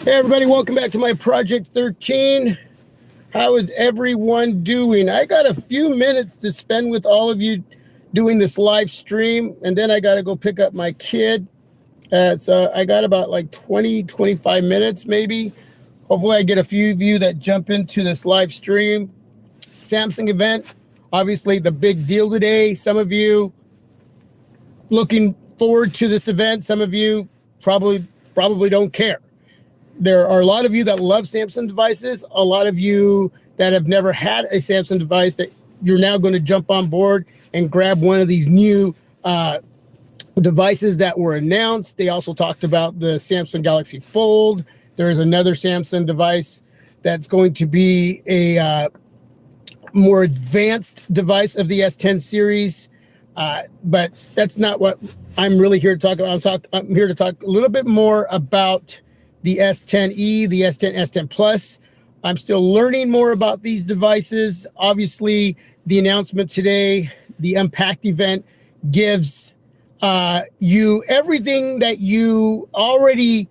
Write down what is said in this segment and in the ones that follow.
Hey everybody, welcome back to my Project 13. How is everyone doing? I got a few minutes to spend with all of you doing this live stream, and then I got to go pick up my kid. So I got about like 25 minutes maybe. Hopefully I get a few of you that jump into this live stream. Samsung event, obviously the big deal today. Some of you looking forward to this event. Some of you probably don't care. There are a lot of you that love Samsung devices, a lot of you that have never had a Samsung device that you're now going to jump on board and grab one of these new devices that were announced. They also talked about the Samsung Galaxy Fold. There is another Samsung device that's going to be a more advanced device of the S10 series. But that's not what I'm really here to talk about. I'm here to talk a little bit more about the S10e, the S10, S10 Plus. I'm still learning more about these devices. Obviously, the announcement today, the Unpacked event, gives you everything that you already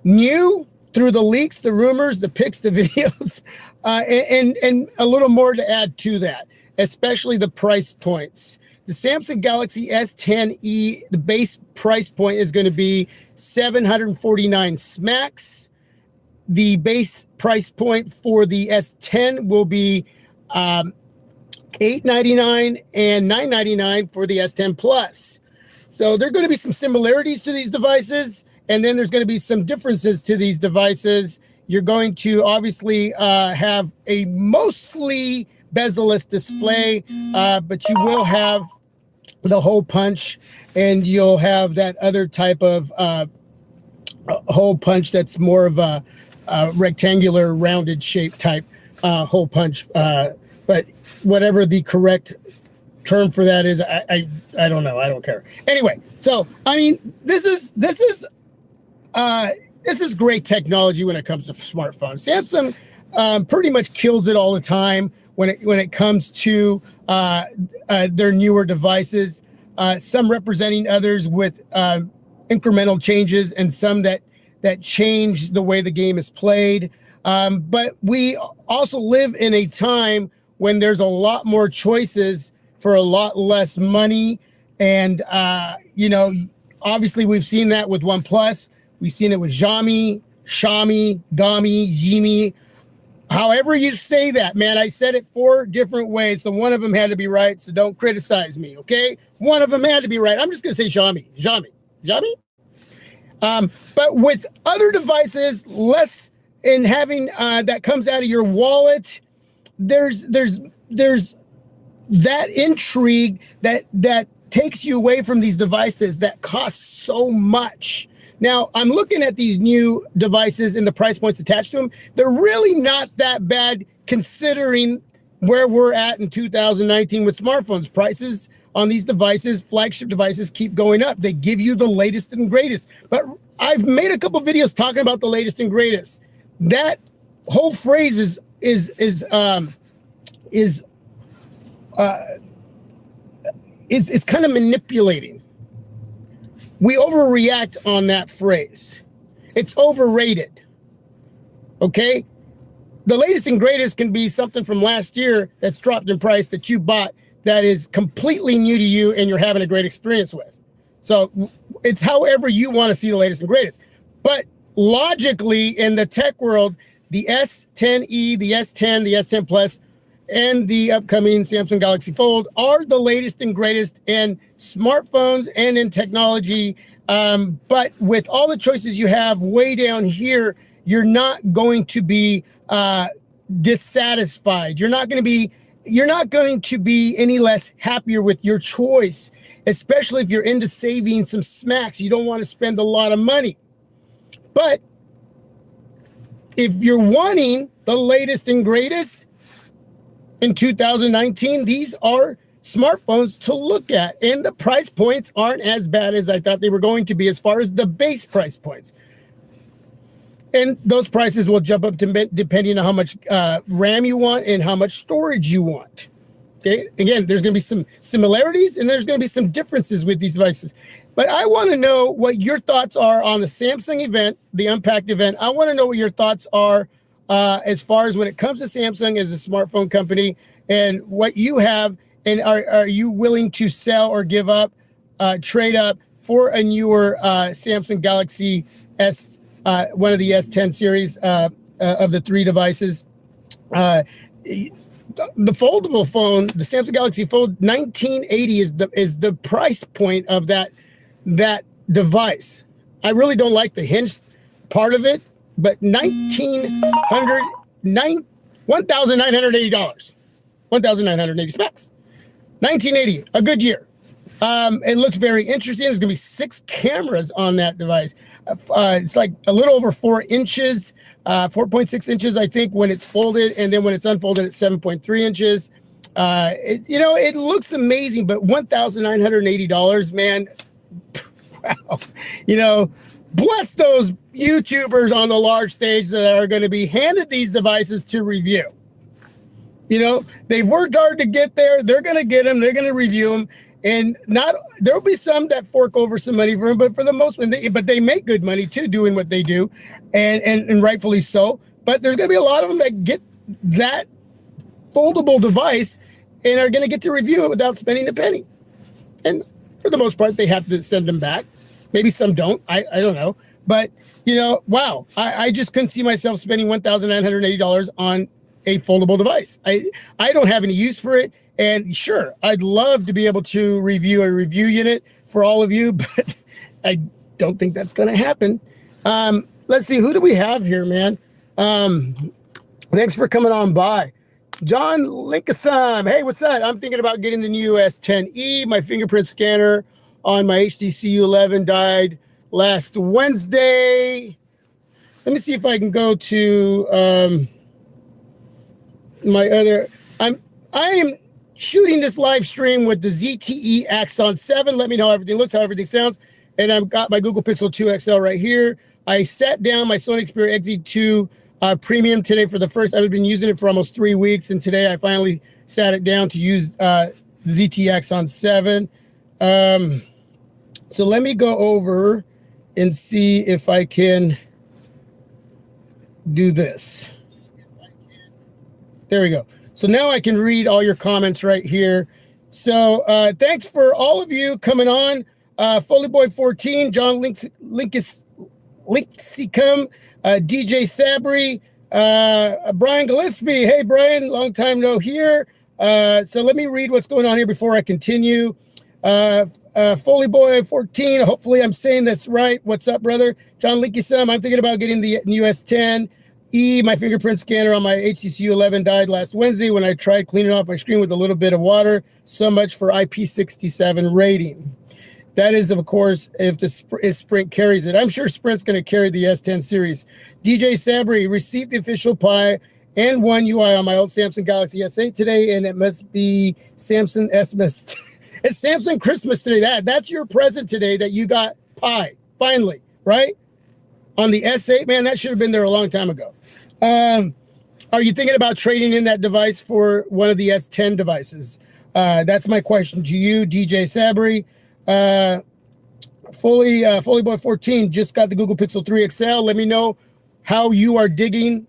knew through the leaks, the rumors, the pics, the videos, and a little more to add to that, especially the price points. The Samsung Galaxy S10e, the base price point is going to be $749 smacks. The base price point for the S10 will be $899 and $999 for the S10 Plus. So there are going to be some similarities to these devices, and then there's going to be some differences to these devices. You're going to obviously have a mostly bezel-less display, but you will have the hole punch, and you'll have that other type of hole punch that's more of a rectangular rounded shape type hole punch, but whatever the correct term for that is, I don't know. I don't care. Anyway, so I mean, this is great technology when it comes to smartphones. Samsung pretty much kills it all the time when it comes to their newer devices. Some representing others with incremental changes, and some that change the way the game is played. But we also live in a time when there's a lot more choices for a lot less money. And, obviously we've seen that with OnePlus. We've seen it with Xiaomi, Gami, Yimi. However you say that, man, I said it 4 different ways. So one of them had to be right. So don't criticize me, okay? One of them had to be right. I'm just going to say Xiaomi. But with other devices, less in having that comes out of your wallet, there's that intrigue that takes you away from these devices that cost so much. Now, I'm looking at these new devices and the price points attached to them. They're really not that bad considering where we're at in 2019 with smartphones. Prices on these devices, flagship devices, keep going up. They give you the latest and greatest. But I've made a couple videos talking about the latest and greatest. That whole phrase is kind of manipulating. We overreact on that phrase. It's overrated. Okay? The latest and greatest can be something from last year that's dropped in price that you bought that is completely new to you and you're having a great experience with. So it's however you want to see the latest and greatest. But logically, in the tech world, the S10e, the S10, the S10 Plus, and the upcoming Samsung Galaxy Fold are the latest and greatest in smartphones and in technology. But with all the choices you have way down here, you're not going to be dissatisfied. You're not going to be any less happier with your choice, especially if you're into saving some smacks. You don't want to spend a lot of money. But if you're wanting the latest and greatest in 2019, these are smartphones to look at, and the price points aren't as bad as I thought they were going to be as far as the base price points. And those prices will jump up depending on how much RAM you want and how much storage you want. Okay, again, there's going to be some similarities and there's going to be some differences with these devices. But I want to know what your thoughts are on the Samsung event, the Unpacked event. I want to know what your thoughts are as far as when it comes to Samsung as a smartphone company and what you have. And are you willing to sell or give up, trade up for a newer Samsung Galaxy S, one of the S10 series of the 3 devices? The foldable phone, the Samsung Galaxy Fold 1980 is the price point of that device. I really don't like the hinge part of it, but $1,980, $1,980 specs, 1980, a good year. It looks very interesting. There's gonna be 6 cameras on that device. It's like a little over 4 inches, 4.6 inches, I think, when it's folded, and then when it's unfolded, it's 7.3 inches. It looks amazing, but $1,980, man. Wow. Bless those YouTubers on the large stage that are going to be handed these devices to review. They've worked hard to get there. They're going to get them. They're going to review them. And there'll be some that fork over some money for them, but for the most part, they make good money too, doing what they do, and rightfully so. But there's going to be a lot of them that get that foldable device and are going to get to review it without spending a penny. And for the most part, they have to send them back. Maybe some don't. I don't know. But wow, I just couldn't see myself spending $1,980 on a foldable device. I don't have any use for it. And sure, I'd love to be able to review a review unit for all of you, but I don't think that's going to happen. Let's see, who do we have here, man? Thanks for coming on by. John Linkasam. Hey, what's up? I'm thinking about getting the new S10e. My fingerprint scanner on my HTC U11 died last Wednesday. Let me see if I can go to my other. I am shooting this live stream with the ZTE Axon 7. Let me know how everything looks, how everything sounds. And I've got my Google Pixel 2 XL right here. I sat down my Sony Xperia XZ2 Premium today for the first. I've been using it for almost 3 weeks, and today I finally sat it down to use the ZTE Axon 7. So let me go over and see if I can do this. There we go. So now I can read all your comments right here. So thanks for all of you coming on. Foleyboy14, John Linksicum, DJ Sabri, Brian Gillespie. Hey, Brian, long time no here. So let me read what's going on here before I continue. Foleyboy14, hopefully I'm saying that's right. What's up, brother? John Linksicum, I'm thinking about getting the new S10. My fingerprint scanner on my HTC U11 died last Wednesday when I tried cleaning off my screen with a little bit of water. So much for IP67 rating. That is, of course, if Sprint carries it. I'm sure Sprint's going to carry the S10 series. DJ Sabri received the official Pi and One UI on my old Samsung Galaxy S8 today, and it must be Samsung Xmas. It's Samsung Christmas today. That's your present today that you got Pi, finally, right? On the S8, man, that should have been there a long time ago. Are you thinking about trading in that device for one of the S10 devices? That's my question to you, DJ Sabri. Foleyboy14 just got the Google Pixel 3 XL. Let me know how you are digging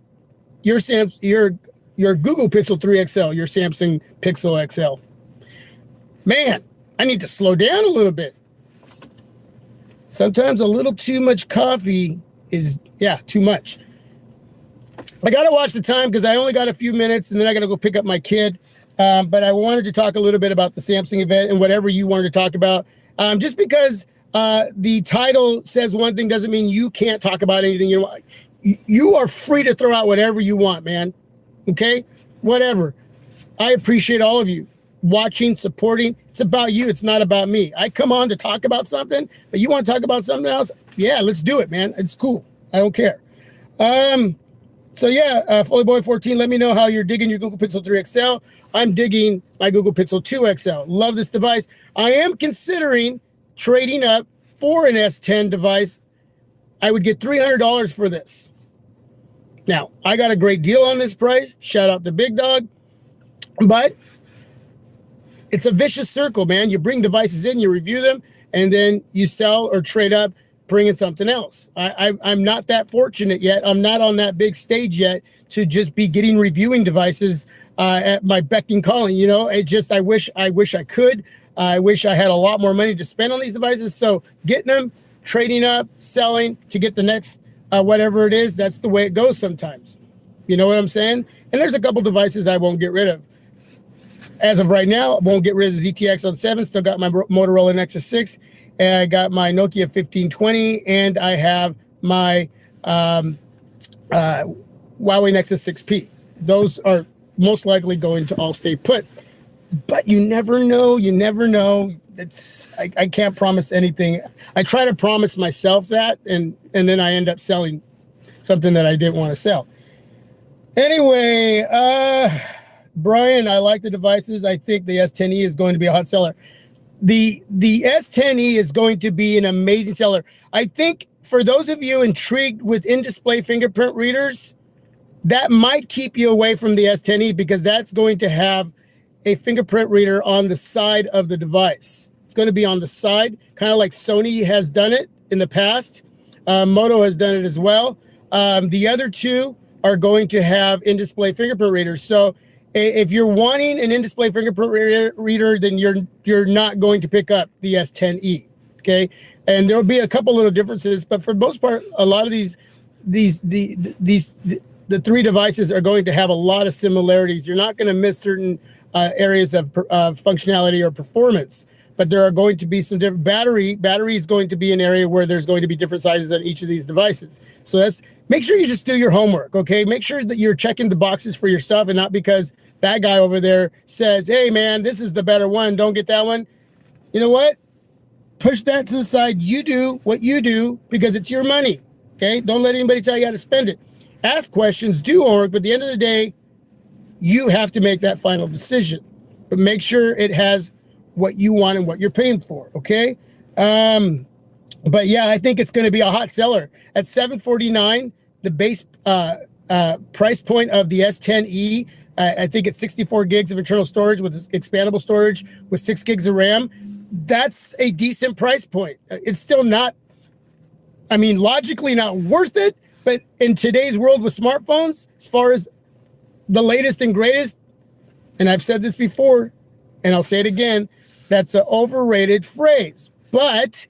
your Google Pixel 3 XL, your Samsung Pixel XL. Man, I need to slow down a little bit. Sometimes a little too much coffee is, too much. I got to watch the time because I only got a few minutes and then I got to go pick up my kid. But I wanted to talk a little bit about the Samsung event and whatever you wanted to talk about. Just because the title says one thing doesn't mean you can't talk about anything. You are free to throw out whatever you want, man. Okay? Whatever. I appreciate all of you watching, supporting. It's about you. It's not about me. I come on to talk about something, but you want to talk about something else? Yeah, let's do it, man. It's cool. I don't care. Foleyboy14, let me know how you're digging your Google Pixel 3 XL. I'm digging my Google Pixel 2 XL. Love this device. I am considering trading up for an S10 device. I would get $300 for this. Now, I got a great deal on this price. Shout out to Big Dog. But it's a vicious circle, man. You bring devices in, you review them, and then you sell or trade up, bring in something else. I'm not that fortunate yet. I'm not on that big stage yet to just be getting reviewing devices at my beck and calling. You know, I wish I could. I wish I had a lot more money to spend on these devices. So getting them, trading up, selling to get the next whatever it is, that's the way it goes sometimes. You know what I'm saying? And there's a couple devices I won't get rid of. As of right now, I won't get rid of the ZTX on 7. Still got my Motorola Nexus 6. And I got my Nokia 1520. And I have my Huawei Nexus 6P. Those are most likely going to all stay put. But you never know. You never know. I can't promise anything. I try to promise myself that, and then I end up selling something that I didn't want to sell. Anyway, Brian, I like the devices. I think the S10e is going to be a hot seller. The S10e is going to be an amazing seller. I think for those of you intrigued with in-display fingerprint readers, that might keep you away from the S10e because that's going to have a fingerprint reader on the side of the device. It's going to be on the side, kind of like Sony has done it in the past. Moto has done it as well. The other two are going to have in-display fingerprint readers. So if you're wanting an in-display fingerprint reader, then you're not going to pick up the S10e. Okay, and there'll be a couple little differences, but for the most part, a lot of the three devices are going to have a lot of similarities. You're not going to miss certain areas of functionality or performance, but there are going to be some different battery is going to be an area where there's going to be different sizes on each of these devices. So make sure you just do your homework. Okay, make sure that you're checking the boxes for yourself and not because that guy over there says, hey man, this is the better one, don't get that one. You know what, push that to the side. You do what you do because it's your money. Okay, don't let anybody tell you how to spend it. Ask questions, do homework, but at the end of the day, you have to make that final decision, but make sure it has what you want and what you're paying for. Okay. But yeah, I think it's going to be a hot seller at $749. The base price point of the S10e, I think it's 64 gigs of internal storage with expandable storage with 6 gigs of RAM. That's a decent price point. It's still not, I mean, logically not worth it, but in today's world with smartphones, as far as the latest and greatest, and I've said this before, and I'll say it again, that's an overrated phrase. But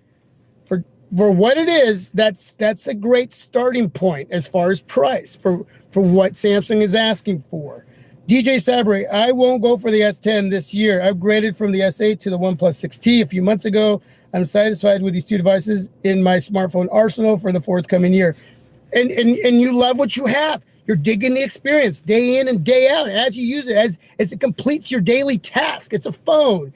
for what it is, that's a great starting point as far as price for what Samsung is asking for. DJ Sabre, I won't go for the S10 this year. I upgraded from the S8 to the OnePlus 6T a few months ago. I'm satisfied with these two devices in my smartphone arsenal for the forthcoming year. And you love what you have. You're digging the experience day in and day out as you use it, as it completes your daily task. It's a phone.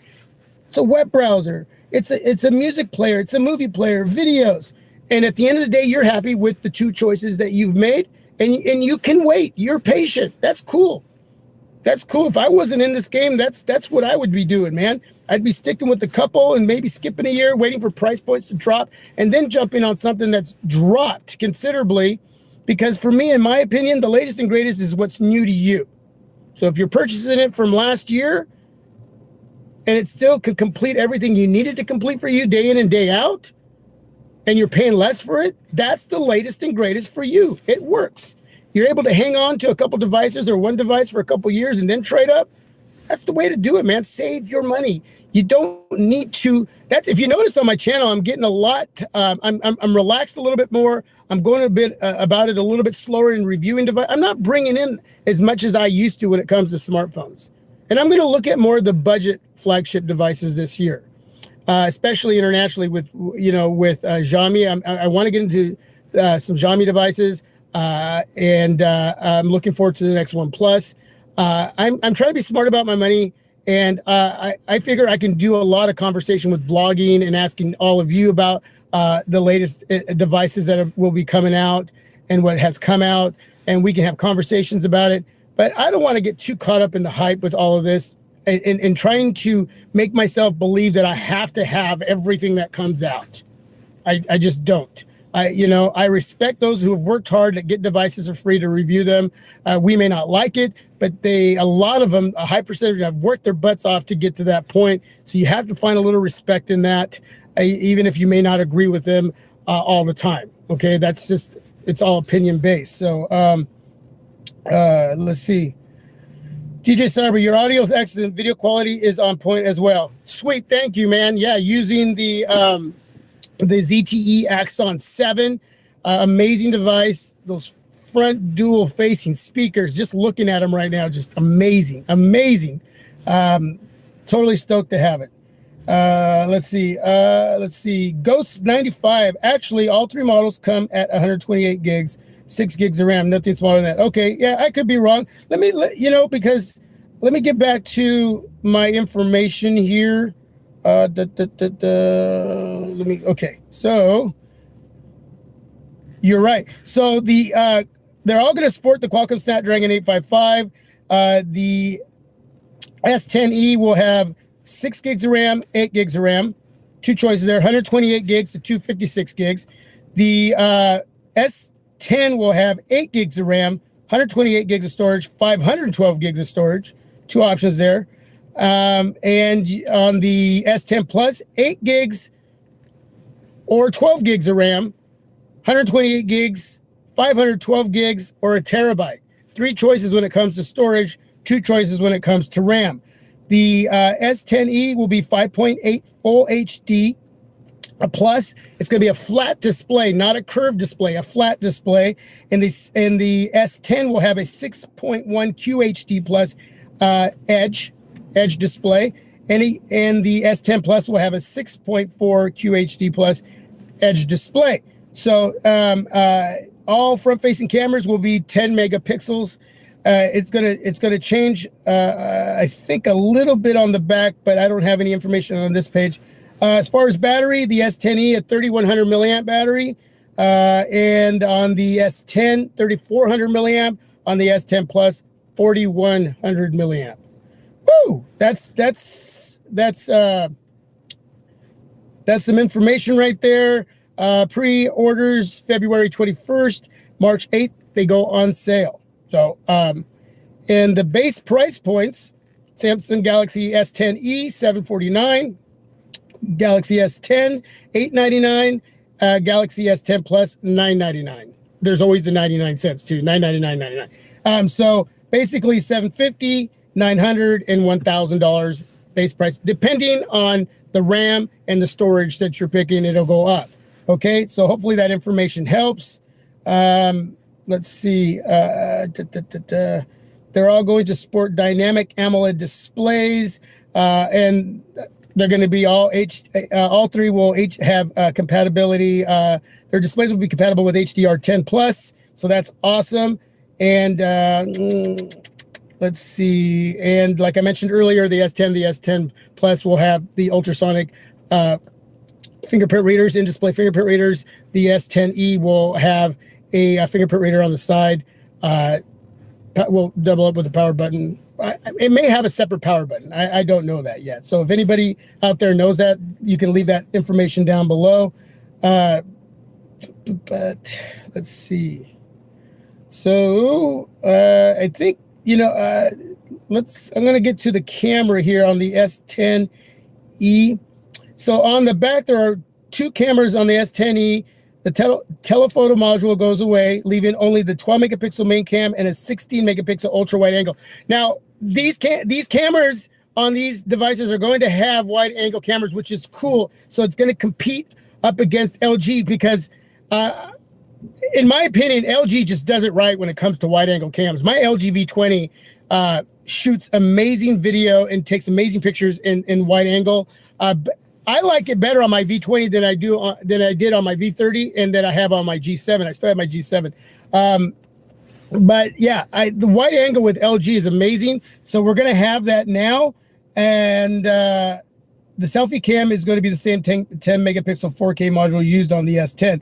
It's a web browser. It's a music player. It's a movie player, videos. And at the end of the day, you're happy with the two choices that you've made, and you can wait. You're patient. That's cool. That's cool. If I wasn't in this game, that's what I would be doing, man. I'd be sticking with the couple and maybe skipping a year, waiting for price points to drop, and then jumping on something that's dropped considerably. Because for me, in my opinion, the latest and greatest is what's new to you. So if you're purchasing it from last year and it still can complete everything you needed to complete for you day in and day out, and you're paying less for it, that's the latest and greatest for you. It works. You're able to hang on to a couple devices or one device for a couple years and then trade up. That's the way to do it, man. Save your money. You don't need to. That's, if you notice on my channel, I'm getting a lot. I'm relaxed a little bit more. I'm going a bit about it a little bit slower in reviewing device. I'm not bringing in as much as I used to when it comes to smartphones. And I'm going to look at more of the budget flagship devices this year, especially internationally with Xiaomi. I want to get into some Xiaomi devices, and I'm looking forward to the next OnePlus. I'm trying to be smart about my money. And I figure I can do a lot of conversation with vlogging and asking all of you about the latest devices that will be coming out and what has come out, and we can have conversations about it. But I don't want to get too caught up in the hype with all of this and trying to make myself believe that I have to have everything that comes out. I just don't. I respect those who have worked hard to get devices for free to review them. We may not like it, but a lot of them, a high percentage, have worked their butts off to get to that point. So you have to find a little respect in that. even if you may not agree with them all the time. Okay, that's just, it's all opinion based. So let's see. DJ Cyber, your audio is excellent. Video quality is on point as well. Sweet, thank you, man. Yeah, using the ZTE Axon 7, amazing device. Those front dual facing speakers, just looking at them right now, just amazing, amazing. Totally stoked to have it. Let's see. Ghost 95. Actually, all three models come at 128 gigs. 6 gigs of RAM, nothing smaller than that. Okay, yeah, I could be wrong. Let me get back to my information here. Okay, so you're right. So they're all going to support the Qualcomm Snapdragon 855. The S10e will have 6 gigs of RAM, 8 gigs of RAM. Two choices there, 128 gigs to 256 gigs. The S10 will have 8 gigs of RAM, 128 gigs of storage, 512 gigs of storage. Two options there. And on the S10 Plus, 8 gigs or 12 gigs of RAM, 128 gigs, 512 gigs, or a terabyte. Three choices when it comes to storage, two choices when it comes to RAM. The S10e will be 5.8 full HD. Plus, it's going to be a flat display, not a curved display, a flat display. And the S10 will have a 6.1 QHD plus edge display. And the S10 Plus will have a 6.4 QHD plus edge display. So all front-facing cameras will be 10 megapixels. It's gonna change, I think, a little bit on the back, but I don't have any information on this page. As far as battery, the S10e a 3100 milliamp battery, and on the S10 3400 milliamp. On the S10 Plus 4100 milliamp. Woo! That's some information right there. Pre-orders February 21st, March 8th, they go on sale. So, and the base price points, Samsung Galaxy S10e, $749, Galaxy S10, $899, Galaxy S10 Plus, $999. There's always the 99 cents too, $999.99. So basically $750, $900, and $1,000 base price, depending on the RAM and the storage that you're picking, it'll go up. Okay, so hopefully that information helps. Let's see. They're all going to support dynamic AMOLED displays, and they're going to be all three will have compatibility. Their displays will be compatible with HDR10 Plus, so that's awesome. And let's see. And like I mentioned earlier, the S10 Plus will have the ultrasonic fingerprint readers, in-display fingerprint readers. The S10e will have a fingerprint reader on the side. Will double up with a power button. It may have a separate power button. I don't know that yet. So if anybody out there knows that, you can leave that information down below. But let's see. So I think, I'm going to get to the camera here on the S10e. So on the back, there are two cameras on the S10e. The telephoto module goes away, leaving only the 12 megapixel main cam and a 16 megapixel ultra wide angle. Now, these cameras on these devices are going to have wide angle cameras, which is cool. So it's going to compete up against LG because, in my opinion, LG just does it right when it comes to wide angle cams. My LG V20 shoots amazing video and takes amazing pictures in wide angle. I like it better on my V20 than I did on my V30 and that I have on my G7. I still have my G7. But yeah, the wide angle with LG is amazing. So we're going to have that now. And the selfie cam is going to be the same 10 megapixel 4K module used on the S10.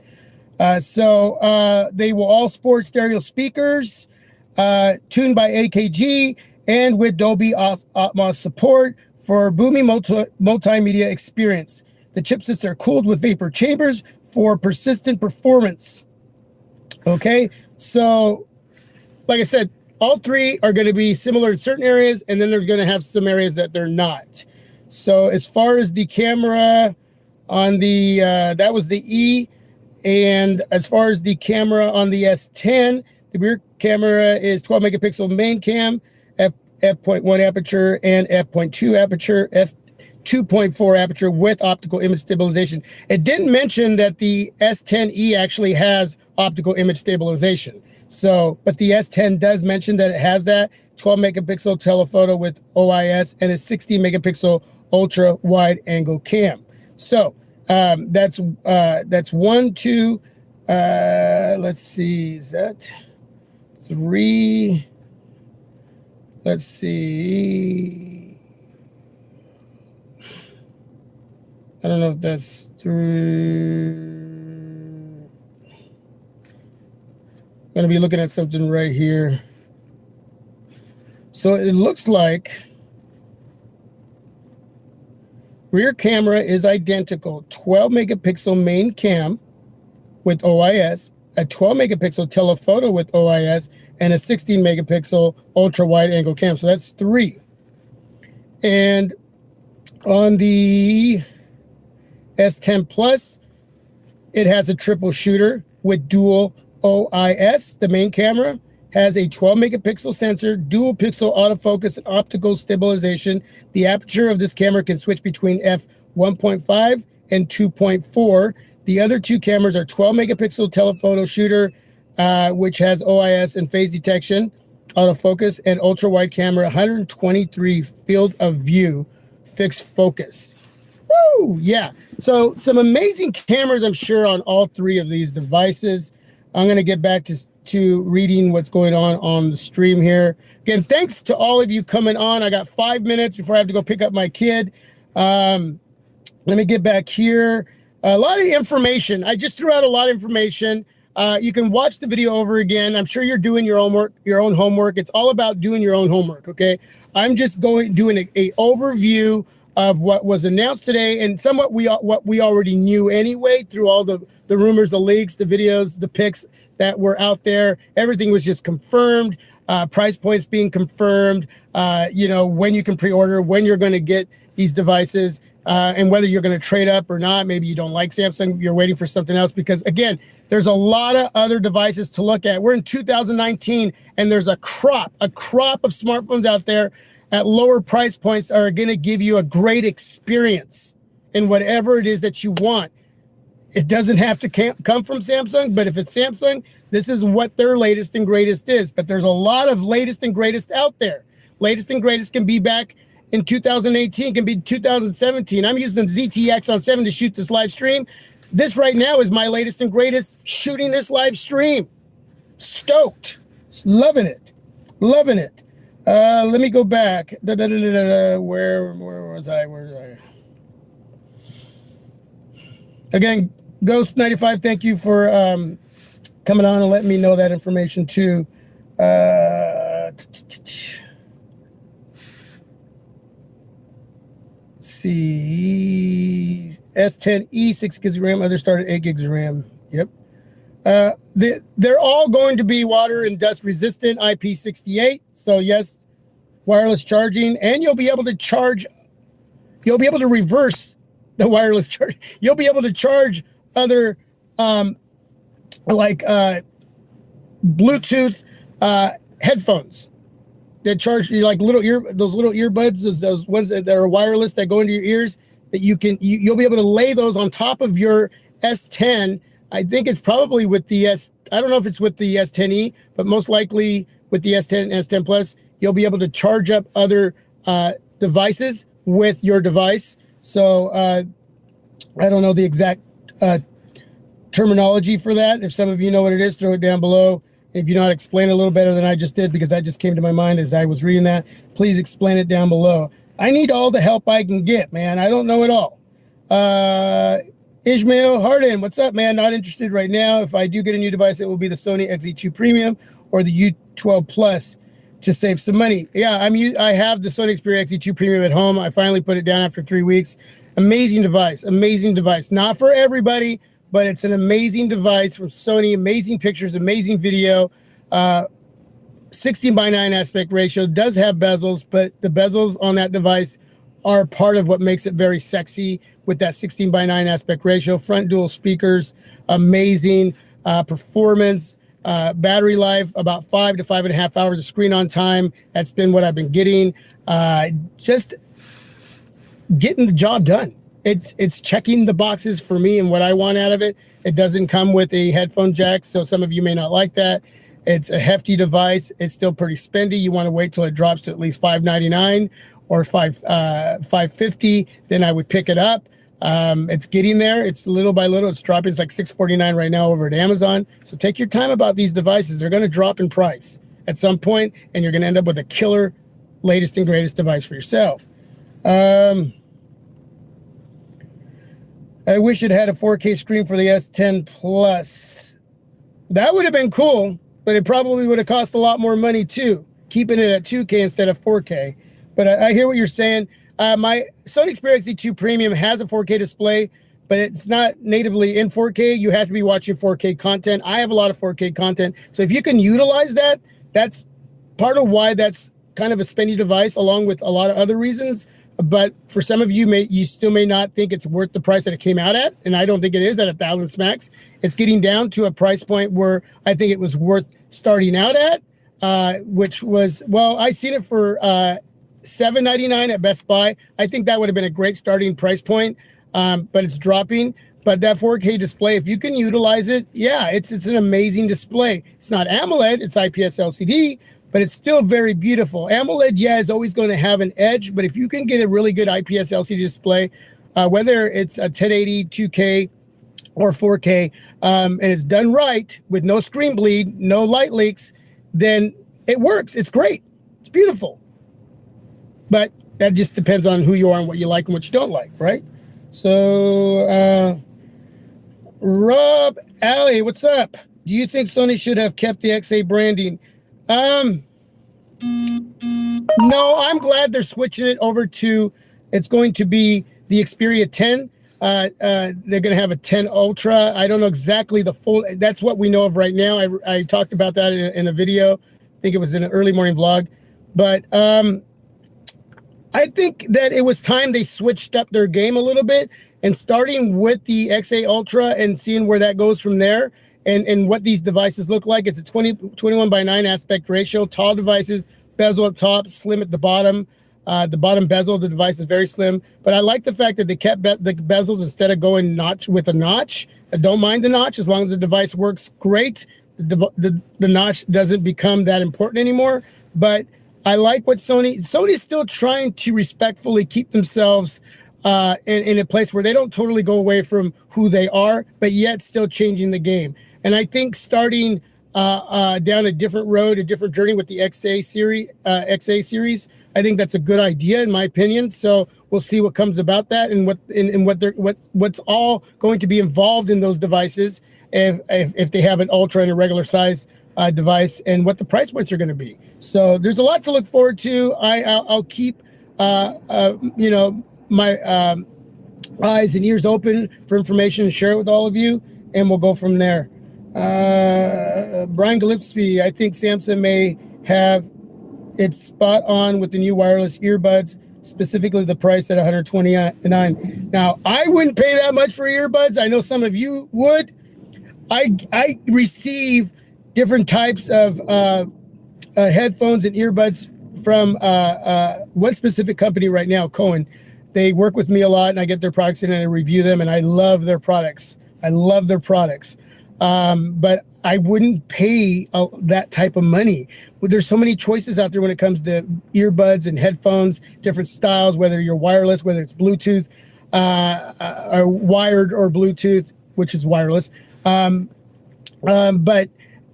So they will all sport stereo speakers, tuned by AKG, and with Dolby Atmos support for booming multimedia experience. The chipsets are cooled with vapor chambers for persistent performance. Okay, so like I said, all three are going to be similar in certain areas, and then they're going to have some areas that they're not. So as far as the camera, on the that was the E. And as far as the camera on the S10, the rear camera is 12 megapixel main cam, f.1 aperture and f.2 aperture, f2.4 aperture with optical image stabilization. It didn't mention that the S10e actually has optical image stabilization. So, but the S10 does mention that it has that 12 megapixel telephoto with OIS and a 16 megapixel ultra wide angle cam. So that's 1, 2, let's see, is that 3? Let's see. I don't know if that's 3. I'm going to be looking at something right here. So it looks like rear camera is identical. 12 megapixel main cam with OIS, a 12 megapixel telephoto with OIS, and a 16 megapixel ultra wide angle cam. So that's 3. And on the S10 Plus, it has a triple shooter with dual OIS. The main camera has a 12 megapixel sensor, dual pixel autofocus, and optical stabilization. The aperture of this camera can switch between f1.5 and 2.4. The other two cameras are 12 megapixel telephoto shooter, which has OIS and phase detection, autofocus, and ultra wide camera, 123 field of view, fixed focus. Woo! Yeah. So some amazing cameras, I'm sure, on all 3 of these devices. I'm going to get back to reading what's going on the stream here. Again, thanks to all of you coming on. I got 5 minutes before I have to go pick up my kid. Let me get back here. A lot of information. I just threw out a lot of information. You can watch the video over again. I'm sure you're doing your own homework. It's all about doing your own homework, okay? I'm just doing a overview of what was announced today, and somewhat what we already knew anyway through all the rumors, the leaks, the videos, the pics that were out there. Everything was just confirmed. Price points being confirmed. When you can pre-order, when you're going to get these devices, and whether you're going to trade up or not. Maybe you don't like Samsung. You're waiting for something else because, again, there's a lot of other devices to look at. We're in 2019, and there's a crop of smartphones out there at lower price points are going to give you a great experience in whatever it is that you want. It doesn't have to come from Samsung, but if it's Samsung, this is what their latest and greatest is. But there's a lot of latest and greatest out there. Latest and greatest can be back in 2018, can be 2017. I'm using ZTE on 7 to shoot this live stream. This right now is my latest and greatest shooting this live stream. Stoked. Loving it. Loving it. Let me go back. Where was I? Again, Ghost95, thank you for coming on and letting me know that information too. See, S10e, 6 gigs of RAM, others start at 8 gigs of RAM. Yep. They're all going to be water and dust resistant, IP68. So yes, wireless charging, and you'll be able to charge. You'll be able to reverse the wireless charge. You'll be able to charge other Bluetooth headphones that charge you, like those little earbuds, those ones that are wireless that go into your ears, that you'll be able to lay those on top of your S10. I think it's probably with the I don't know if it's with the S10e, but most likely with the S10 and S10 Plus, you'll be able to charge up other devices with your device. So I don't know the exact terminology for that. If some of you know what it is, throw it down below. If you know how to explain it a little better than I just did, because I just came to my mind as I was reading that, please explain it down below. I need all the help I can get, man. I don't know it all. Ishmael Harden, what's up, man? Not interested right now. If I do get a new device, it will be the Sony XE2 Premium or the U12 Plus to save some money. Yeah, I have the Sony Xperia XE2 Premium at home. I finally put it down after 3 weeks. Amazing device, amazing device. Not for everybody, but it's an amazing device from Sony. Amazing pictures, amazing video. 16:9 aspect ratio. Does have bezels, but the bezels on that device are part of what makes it very sexy with that 16:9 aspect ratio. Front dual speakers, amazing performance, battery life, about 5 to 5.5 hours of screen on time. That's been what I've been getting. Just getting the job done. It's checking the boxes for me and what I want out of it. It doesn't come with a headphone jack, so some of you may not like that. It's a hefty device. It's still pretty spendy. You want to wait till it drops to at least $599 or $550. Then I would pick it up. It's getting there. It's little by little. It's dropping. It's like $649 right now over at Amazon. So take your time about these devices. They're going to drop in price at some point, and you're going to end up with a killer, latest and greatest device for yourself. I wish it had a 4K screen for the S10 Plus. That would have been cool, but it probably would have cost a lot more money too, keeping it at 2K instead of 4K. But I hear what you're saying. My Sony Xperia XZ2 Premium has a 4K display, but it's not natively in 4K. You have to be watching 4K content. I have a lot of 4K content. So if you can utilize that, that's part of why that's kind of a spendy device, along with a lot of other reasons. But for some of you, you still may not think it's worth the price that it came out at, and I don't think it is at 1,000 smacks. It's getting down to a price point where I think it was worth starting out at, which was, well, I seen it for $799 at Best Buy. I think that would have been a great starting price point, but it's dropping. But that 4K display, if you can utilize it, yeah, it's an amazing display. It's not AMOLED, it's IPS LCD, but it's still very beautiful. AMOLED, yeah, is always going to have an edge, but if you can get a really good IPS LCD display, whether it's a 1080, 2K, or 4K, and it's done right with no screen bleed, no light leaks, then it works. It's great. It's beautiful. But that just depends on who you are and what you like and what you don't like, right? So, Rob Alley, what's up? Do you think Sony should have kept the XA branding? No, I'm glad they're switching it over to, it's going to be the Xperia 10. They're going to have a 10 Ultra. I don't know exactly the full, that's what we know of right now. I talked about that in a video. I think it was in an early morning vlog. But I think that it was time they switched up their game a little bit, and starting with the XA Ultra and seeing where that goes from there, and what these devices look like. It's a 21:9 aspect ratio, tall devices, bezel up top, slim at the bottom. The bottom bezel of the device is very slim, but I like the fact that they kept the bezels instead of going notch with a notch. I don't mind the notch as long as the device works great. The notch doesn't become that important anymore, but I like what Sony's still trying to respectfully keep themselves in a place where they don't totally go away from who they are, but yet still changing the game. And I think starting down a different road, a different journey with the XA series, I think that's a good idea in my opinion. So we'll see what comes about that, and what's all going to be involved in those devices if they have an Ultra and a regular size device, and what the price points are going to be. So there's a lot to look forward to. I'll keep my eyes and ears open for information and share it with all of you, and we'll go from there. Brian Gillespie, I think Samsung may have it spot on with the new wireless earbuds, specifically the price at $129. Now, I wouldn't pay that much for earbuds. I know some of you would. I receive different types of headphones and earbuds from one specific company right now, Cohen. They work with me a lot, and I get their products in and I review them, and I love their products. But I wouldn't pay that type of money. There's so many choices out there when it comes to earbuds and headphones, different styles, whether you're wireless, whether it's Bluetooth, or wired, or Bluetooth, which is wireless. But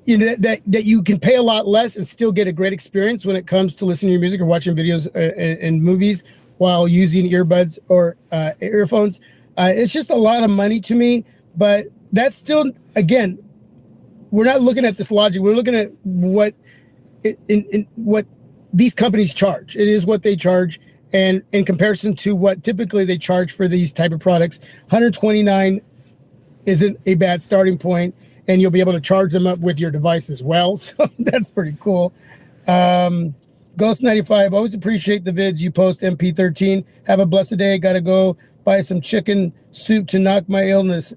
you know that you can pay a lot less and still get a great experience when it comes to listening to your music or watching videos and movies while using earbuds or earphones. It's just a lot of money to me, but that's still, again, we're not looking at this logic. We're looking at what what these companies charge. It is what they charge, and in comparison to what typically they charge for these type of products, $129 isn't a bad starting point, and you'll be able to charge them up with your device as well. So that's pretty cool. Ghost95, always appreciate the vids you post. MP13. Have a blessed day. Gotta go buy some chicken soup to knock my illness.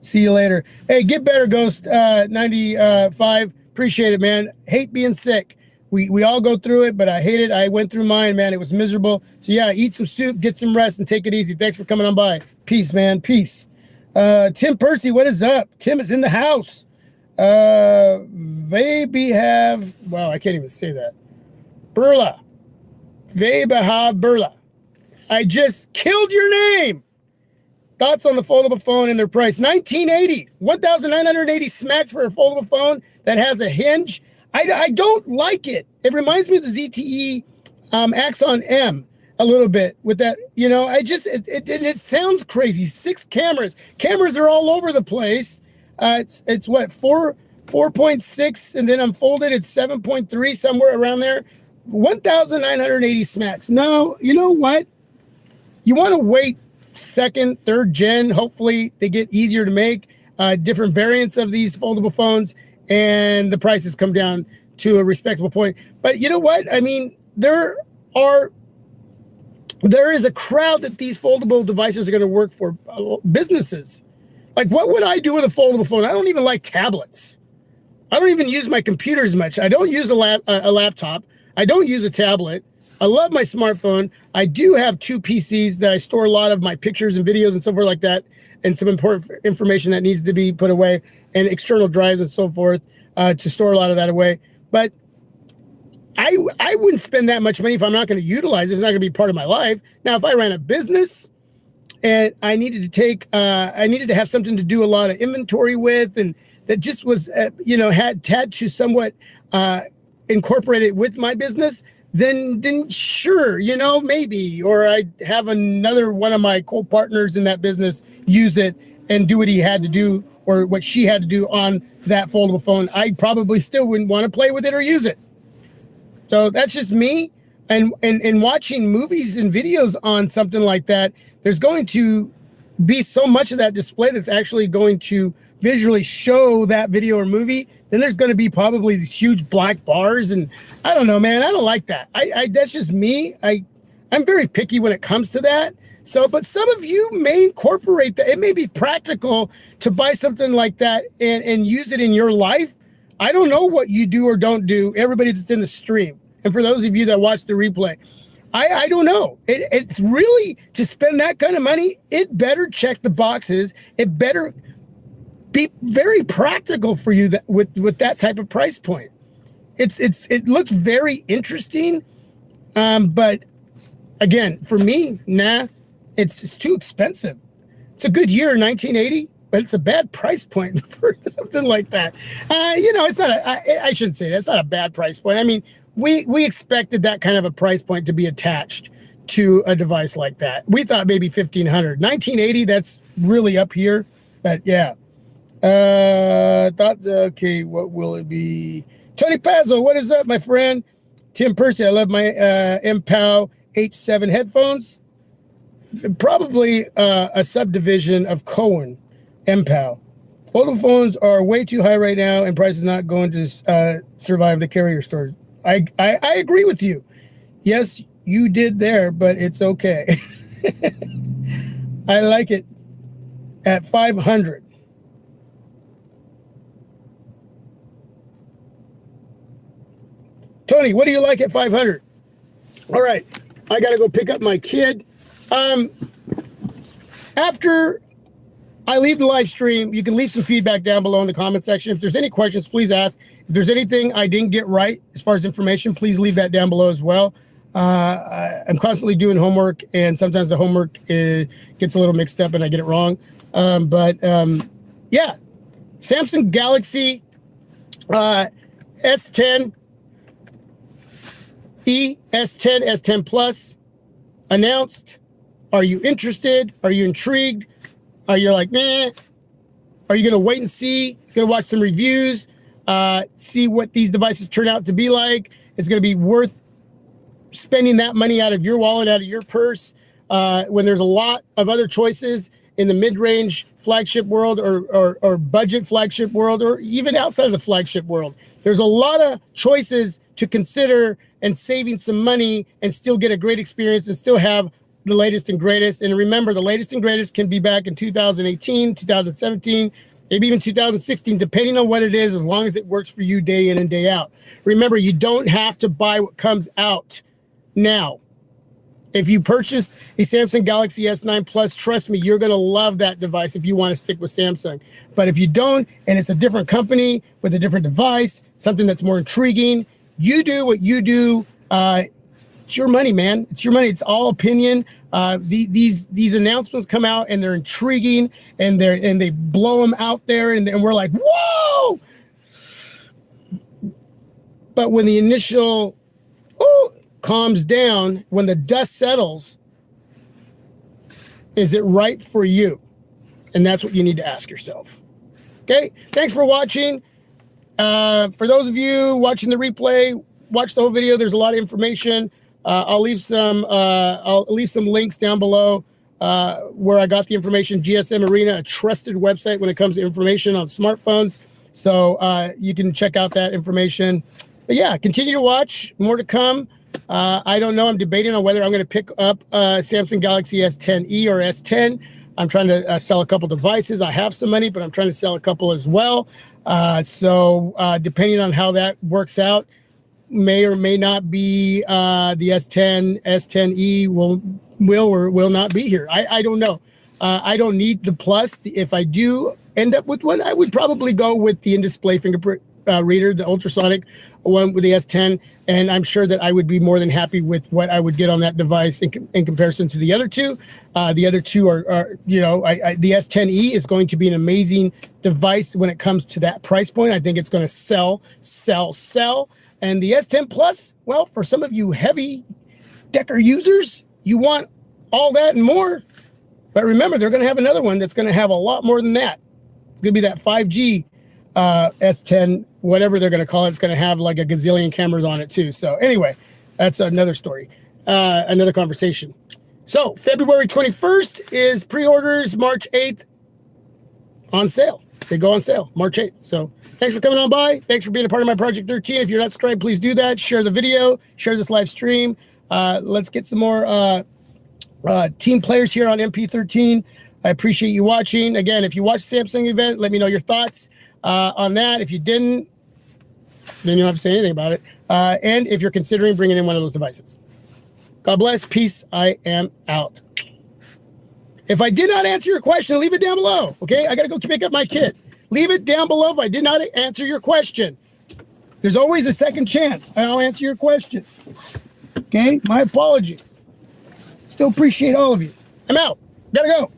See you later. Hey, get better, Ghost 95. Appreciate it, man. Hate being sick. We all go through it, but I hate it. I went through mine, man. It was miserable. So yeah, eat some soup, get some rest, and take it easy. Thanks for coming on by. Peace, man. Peace. Tim Percy, what is up? Tim is in the house. Vabe have, wow, I can't even say that. Burla. Vabe Burla. I just killed your name. Thoughts on the foldable phone and their price? 1980, 1,980 smacks for a foldable phone that has a hinge. I don't like it. It reminds me of the ZTE Axon M a little bit with that. You know, it sounds crazy. 6 cameras. Cameras are all over the place. It's what 4.6, and then unfolded. It's 7.3, somewhere around there. 1,980 smacks. No, you know what? You want to wait. Second, third gen, hopefully they get easier to make, different variants of these foldable phones, and the prices come down to a respectable point. But you know what? I mean, there is a crowd that these foldable devices are going to work for, businesses. Like, what would I do with a foldable phone? I don't even like tablets. I don't even use my computer as much. I don't use a laptop. I don't use a tablet. I love my smartphone. I do have 2 PCs that I store a lot of my pictures and videos and so forth like that, and some important information that needs to be put away, and external drives and so forth to store a lot of that away. But I wouldn't spend that much money if I'm not going to utilize it. It's not going to be part of my life. Now, if I ran a business and I needed to have something to do a lot of inventory with, and that just was, had to somewhat incorporate it with my business, then sure, maybe, or I'd have another one of my co-partners in that business use it and do what he had to do or what she had to do on that foldable phone. I probably still wouldn't want to play with it or use it. So that's just me. And watching movies and videos on something like that, there's going to be so much of that display that's actually going to visually show that video or movie. Then there's going to be probably these huge black bars, and I don't know, man. I don't like that. I that's just me. I'm very picky when it comes to that. So, but some of you may incorporate that. It may be practical to buy something like that and use it in your life. I don't know what you do or don't do. Everybody that's in the stream, and for those of you that watch the replay, I don't know. It's really, to spend that kind of money, it better check the boxes. It better be very practical for you with that type of price point. It looks very interesting, but again, for me, nah, it's too expensive. It's a good year, 1980, but it's a bad price point for something like that. It's not. I shouldn't say that. It's not a bad price point. I mean, we expected that kind of a price point to be attached to a device like that. We thought maybe 1,500, 1980. That's really up here, but yeah. Okay, what will it be? Tony Pazzo, what is up, my friend? Tim Percy, I love my MPOW H7 headphones. Probably a subdivision of Cohen MPOW. Foldable phones are way too high right now, and price is not going to survive the carrier stores. I agree with you. Yes, you did there, but it's okay. I like it at 500. Tony, what do you like at 500? All right, I got to go pick up my kid. After I leave the live stream, you can leave some feedback down below in the comment section. If there's any questions, please ask. If there's anything I didn't get right as far as information, please leave that down below as well. I'm constantly doing homework, and sometimes the homework gets a little mixed up and I get it wrong. Yeah, Samsung Galaxy S10e, S10, S10 Plus announced. Are you interested? Are you intrigued? Are you like, meh? Are you going to wait and see? Going to watch some reviews, see what these devices turn out to be like? It's going to be worth spending that money out of your wallet, out of your purse, when there's a lot of other choices in the mid-range flagship world or budget flagship world, or even outside of the flagship world. There's a lot of choices to consider and saving some money and still get a great experience and still have the latest and greatest. And remember, the latest and greatest can be back in 2018, 2017, maybe even 2016, depending on what it is, as long as it works for you day in and day out. Remember, you don't have to buy what comes out now. If you purchase a Samsung Galaxy S9 Plus, trust me, you're going to love that device if you want to stick with Samsung. But if you don't, and it's a different company with a different device, something that's more intriguing, you do what you do. It's your money, man. It's your money. It's all opinion. These announcements come out and they're intriguing and they blow them out there and we're like, whoa! But when the initial calms down, when the dust settles, is it right for you? And that's what you need to ask yourself. Okay, thanks for watching. For those of you watching the replay, watch the whole video. There's a lot of information. I'll leave some links down below where I got the information. GSM Arena, a trusted website when it comes to information on smartphones. So you can check out that information. But yeah, continue to watch. More to come. I don't know. I'm debating on whether I'm going to pick up Samsung Galaxy S10e or S10. I'm trying to sell a couple devices. I have some money, but I'm trying to sell a couple as well. So depending on how that works out, may or may not be the S10, S10e will or will not be here. I don't know. I don't need the Plus. If I do end up with one, I would probably go with the in-display fingerprint reader, the ultrasonic one with the S10, and I'm sure that I would be more than happy with what I would get on that device in comparison to the other two. The other two are the S10e is going to be an amazing device when it comes to that price point. I think it's going to sell. And the S10 Plus, well, for some of you heavy Decker users, you want all that and more. But remember, they're going to have another one that's going to have a lot more than that. It's going to be that 5G S10, whatever they're going to call it. It's going to have like a gazillion cameras on it too. So anyway, that's another story, another conversation. So February 21st is pre-orders, March 8th on sale. They go on sale March 8th. So thanks for coming on by. Thanks for being a part of my Project 13. If you're not subscribed, please do that. Share the video, share this live stream. Let's get some more team players here on MP13. I appreciate you watching. Again, if you watched the Samsung event, let me know your thoughts on that. If you didn't, then you don't have to say anything about it. And if you're considering bringing in one of those devices. God bless. Peace. I am out. If I did not answer your question, leave it down below. Okay, I got to go pick up my kid. Leave it down below if I did not answer your question. There's always a second chance. I'll answer your question. Okay, my apologies. Still appreciate all of you. I'm out. Gotta go.